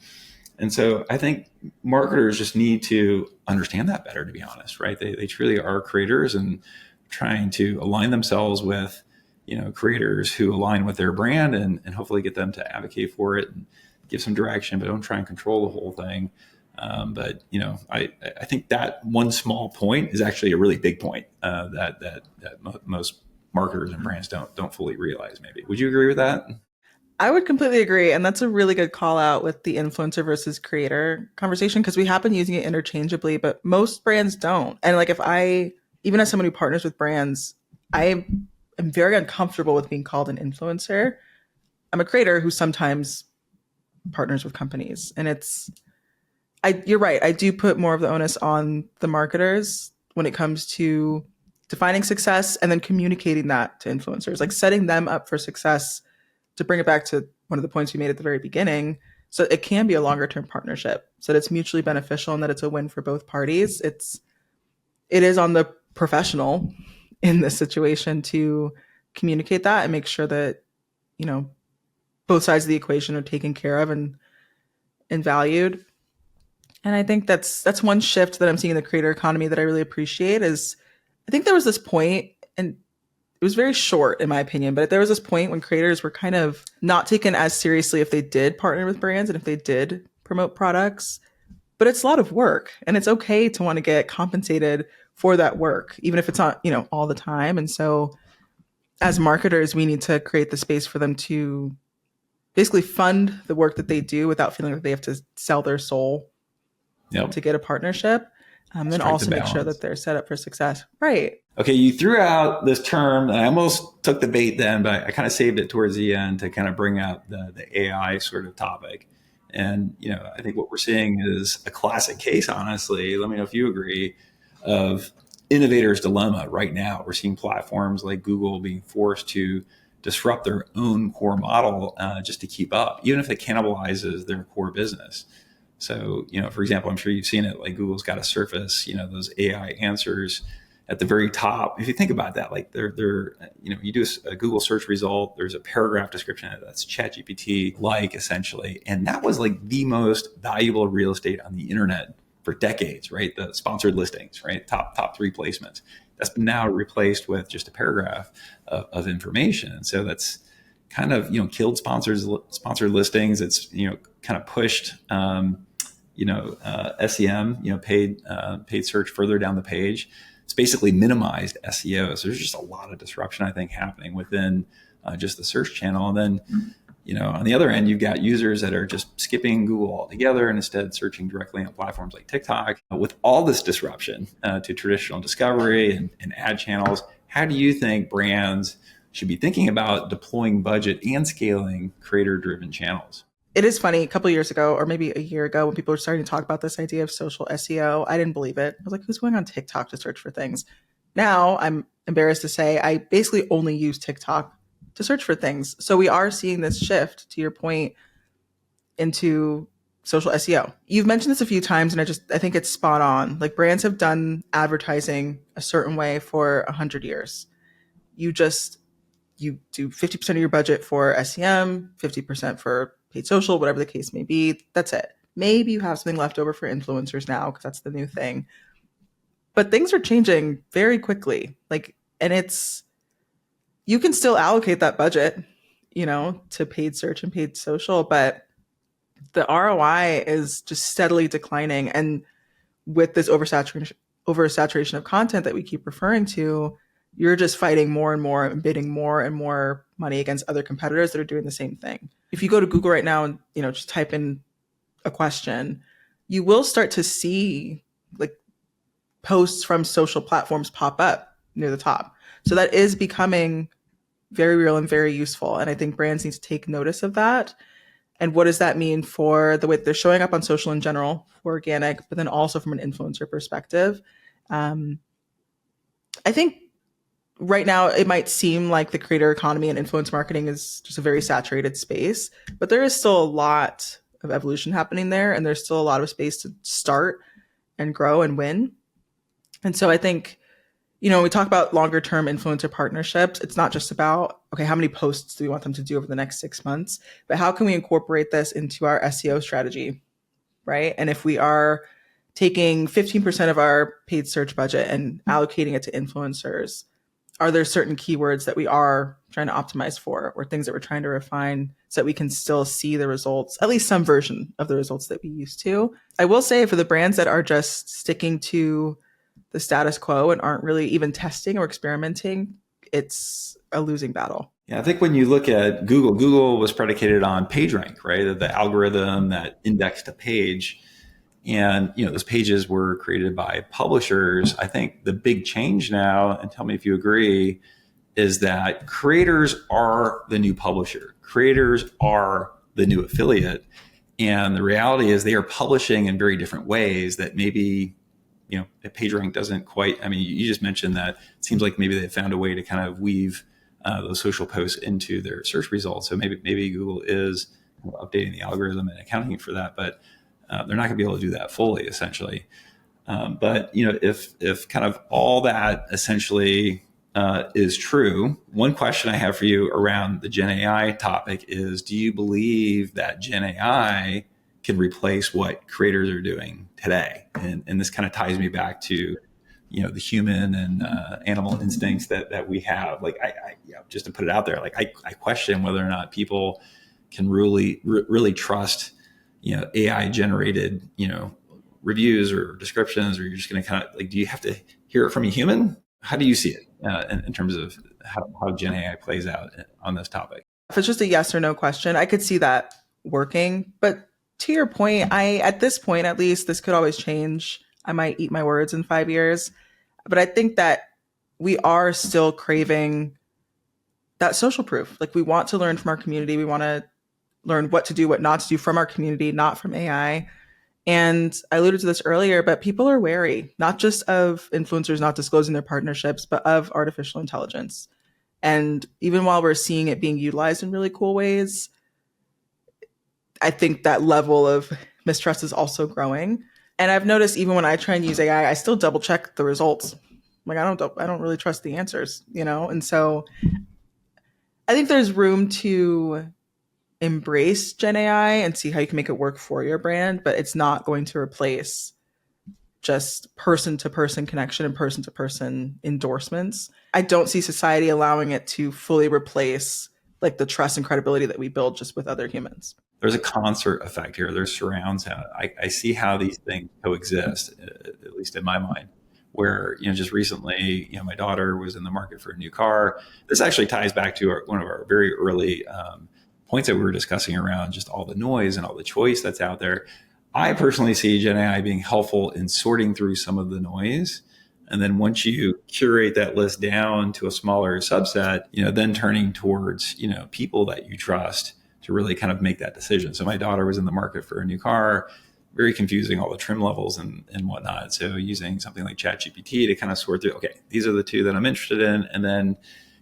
And so I think marketers just need to understand that better, to be honest, right? They truly are creators and trying to align themselves with, creators who align with their brand and hopefully get them to advocate for it and give some direction, but don't try and control the whole thing. But I think that one small point is actually a really big point that most marketers and brands don't fully realize. Maybe would you agree with that?
I would completely agree, and that's a really good call out with the influencer versus creator conversation, because we have been using it interchangeably, but most brands don't. And like even as someone who partners with brands, I am very uncomfortable with being called an influencer. I'm a creator who sometimes partners with companies. And you're right. I do put more of the onus on the marketers when it comes to defining success and then communicating that to influencers, like setting them up for success. To bring it back to one of the points we made at the very beginning, so it can be a longer term partnership, so that it's mutually beneficial and that it's a win for both parties. It is on the professional in this situation to communicate that and make sure that, both sides of the equation are taken care of and valued. And I think that's one shift that I'm seeing in the creator economy that I really appreciate. Is I think there was this point, and it was very short in my opinion, but there was this point when creators were kind of not taken as seriously if they did partner with brands and if they did promote products. But it's a lot of work, and it's okay to want to get compensated for that work, even if it's not, all the time. And so as marketers, we need to create the space for them to basically fund the work that they do without feeling like they have to sell their soul to get a partnership. Then also make sure that they're set up for success. Right.
Okay, you threw out this term, and I almost took the bait then, but I kind of saved it towards the end to kind of bring out the AI sort of topic. And, I think what we're seeing is a classic case, honestly, let me know if you agree, of innovator's dilemma right now. We're seeing platforms like Google being forced to disrupt their own core model just to keep up, even if it cannibalizes their core business. So, for example, I'm sure you've seen it, like Google's got to surface, those AI answers at the very top. If you think about that, like they're you do a Google search result, there's a paragraph description that's ChatGPT like essentially. And that was like the most valuable real estate on the internet for decades, right? The sponsored listings, right? Top three placements. That's been now replaced with just a paragraph of information. And so that's kind of, killed sponsored listings. It's, kind of pushed, SEM, paid search further down the page. It's basically minimized SEO. So there's just a lot of disruption, I think, happening within just the search channel. And then, on the other end, you've got users that are just skipping Google altogether and instead searching directly on platforms like TikTok. With all this disruption to traditional discovery and ad channels, how do you think brands should be thinking about deploying budget and scaling creator-driven channels?
It is funny, a couple of years ago, or maybe a year ago, when people were starting to talk about this idea of social SEO, I didn't believe it. I was like, who's going on TikTok to search for things? Now, I'm embarrassed to say, I basically only use TikTok to search for things. So we are seeing this shift, to your point, into social SEO. You've mentioned this a few times, and I think it's spot on. Like, brands have done advertising a certain way for 100 years. You do 50% of your budget for SEM, 50% for paid social, whatever the case may be. That's it. Maybe you have something left over for influencers now because that's the new thing. But things are changing very quickly. You can still allocate that budget, to paid search and paid social, but the ROI is just steadily declining. And with this oversaturation of content that we keep referring to, you're just fighting more and more and bidding more and more money against other competitors that are doing the same thing. If you go to Google right now and, just type in a question, you will start to see like posts from social platforms pop up near the top. So that is becoming very real and very useful. And I think brands need to take notice of that. And what does that mean for the way that they're showing up on social in general, for organic, but then also from an influencer perspective? I think right now, it might seem like the creator economy and influence marketing is just a very saturated space, but there is still a lot of evolution happening there, and there's still a lot of space to start and grow and win. And so I think, when we talk about longer term influencer partnerships, it's not just about, okay, how many posts do we want them to do over the next 6 months, but how can we incorporate this into our SEO strategy, right? And if we are taking 15% of our paid search budget and allocating it to influencers, are there certain keywords that we are trying to optimize for, or things that we're trying to refine so that we can still see the results, at least some version of the results that we used to? I will say, for the brands that are just sticking to the status quo and aren't really even testing or experimenting, it's a losing battle.
Yeah, I think when you look at Google was predicated on PageRank, right? The algorithm that indexed a page. And, those pages were created by publishers. I think the big change now, and tell me if you agree, is that creators are the new publisher. Creators are the new affiliate. And the reality is they are publishing in very different ways that maybe, PageRank doesn't quite. I mean, you just mentioned that it seems like maybe they found a way to kind of weave those social posts into their search results. So maybe Google is updating the algorithm and accounting for that, but they're not going to be able to do that fully, essentially. But if kind of all that essentially is true, one question I have for you around the Gen AI topic is: do you believe that Gen AI can replace what creators are doing today? And this kind of ties me back to the human and animal instincts that we have. Like I just to put it out there, like I question whether or not people can really trust AI generated reviews or descriptions, or you're just going to kind of like, do you have to hear it from a human? How do you see it in terms of how Gen AI plays out on this topic?
If it's just a yes or no question, I could see that working. But to your point, at this point, at least, this could always change. I might eat my words in 5 years, but I think that we are still craving that social proof. Like, we want to learn from our community. We want to learn what to do, what not to do from our community, not from AI. And I alluded to this earlier, but people are wary, not just of influencers not disclosing their partnerships, but of artificial intelligence. And even while we're seeing it being utilized in really cool ways, I think that level of mistrust is also growing. And I've noticed even when I try and use AI, I still double check the results. Like, I don't really trust the answers, And so I think there's room to embrace Gen AI and see how you can make it work for your brand, but it's not going to replace just person-to-person connection and person-to-person endorsements. I don't see society allowing it to fully replace like the trust and credibility that we build just with other humans.
There's a concert effect here. There's surround sound. I see how these things coexist, at least in my mind, where, just recently, my daughter was in the market for a new car. This actually ties back to one of our very early points that we were discussing around just all the noise and all the choice that's out there. I personally see Gen AI being helpful in sorting through some of the noise. And then once you curate that list down to a smaller subset, then turning towards, people that you trust to really kind of make that decision. So my daughter was in the market for a new car, very confusing, all the trim levels and whatnot. So using something like ChatGPT to kind of sort through, okay, these are the two that I'm interested in. And then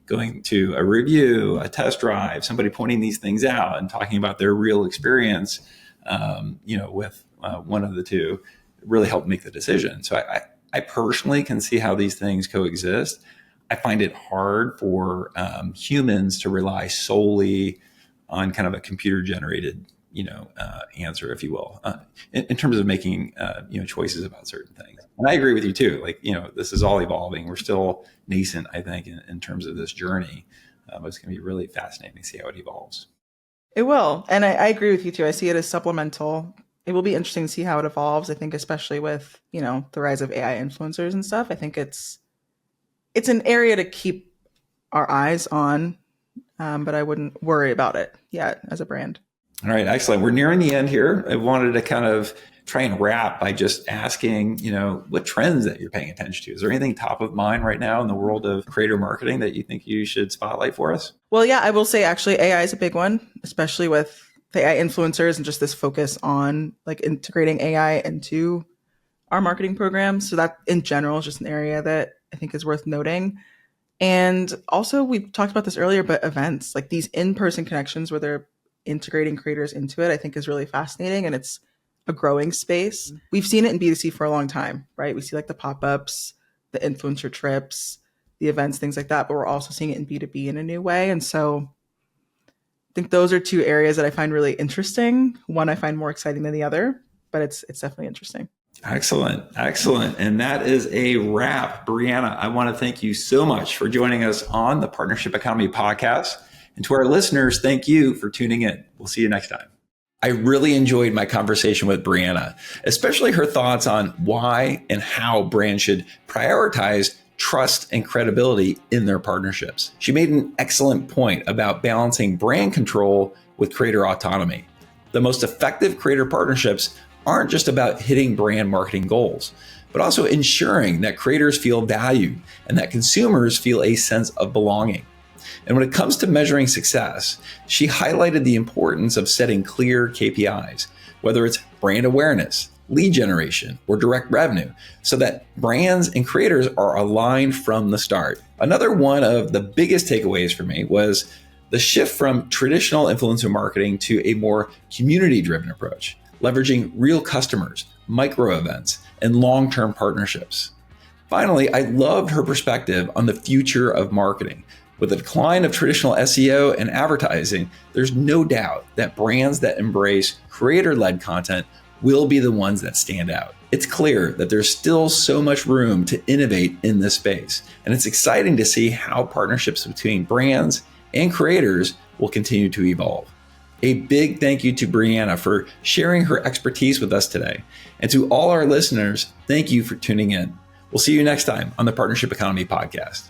going to a review, a test drive, somebody pointing these things out and talking about their real experience, with one of the two, really helped make the decision. So I personally can see how these things coexist. I find it hard for humans to rely solely on kind of a computer generated, answer, if you will, in terms of making, choices about certain things. And I agree with you too. Like, this is all evolving. We're still nascent, I think, in terms of this journey. But it's going to be really fascinating to see how it evolves.
It will. And I agree with you too. I see it as supplemental. It will be interesting to see how it evolves. I think especially with, the rise of AI influencers and stuff, I think it's an area to keep our eyes on, but I wouldn't worry about it yet as a brand.
All right, excellent. We're nearing the end here. I wanted to kind of try and wrap by just asking, what trends that you're paying attention to. Is there anything top of mind right now in the world of creator marketing that you think you should spotlight for us?
Well, yeah, I will say actually AI is a big one, especially with the AI influencers and just this focus on like integrating AI into our marketing programs. So that in general is just an area that I think is worth noting. And also we talked about this earlier, but events like these in-person connections where they're integrating creators into it, I think is really fascinating. And it's a growing space. We've seen it in B2C for a long time, right? We see like the pop-ups, the influencer trips, the events, things like that, but we're also seeing it in B2B in a new way. And so I think those are two areas that I find really interesting. One I find more exciting than the other, but it's definitely interesting.
Excellent. And that is a wrap. Brianna, I want to thank you so much for joining us on the Partnership Economy podcast. And to our listeners, thank you for tuning in. We'll see you next time. I really enjoyed my conversation with Brianna, especially her thoughts on why and how brands should prioritize trust and credibility in their partnerships. She made an excellent point about balancing brand control with creator autonomy. The most effective creator partnerships aren't just about hitting brand marketing goals, but also ensuring that creators feel valued and that consumers feel a sense of belonging. And when it comes to measuring success, she highlighted the importance of setting clear KPIs, whether it's brand awareness, lead generation, or direct revenue, so that brands and creators are aligned from the start. Another one of the biggest takeaways for me was the shift from traditional influencer marketing to a more community-driven approach, leveraging real customers, micro events, and long-term partnerships. Finally, I loved her perspective on the future of marketing. With the decline of traditional SEO and advertising, there's no doubt that brands that embrace creator-led content will be the ones that stand out. It's clear that there's still so much room to innovate in this space, and it's exciting to see how partnerships between brands and creators will continue to evolve. A big thank you to Brianna for sharing her expertise with us today. And to all our listeners, thank you for tuning in. We'll see you next time on the Partnership Economy Podcast.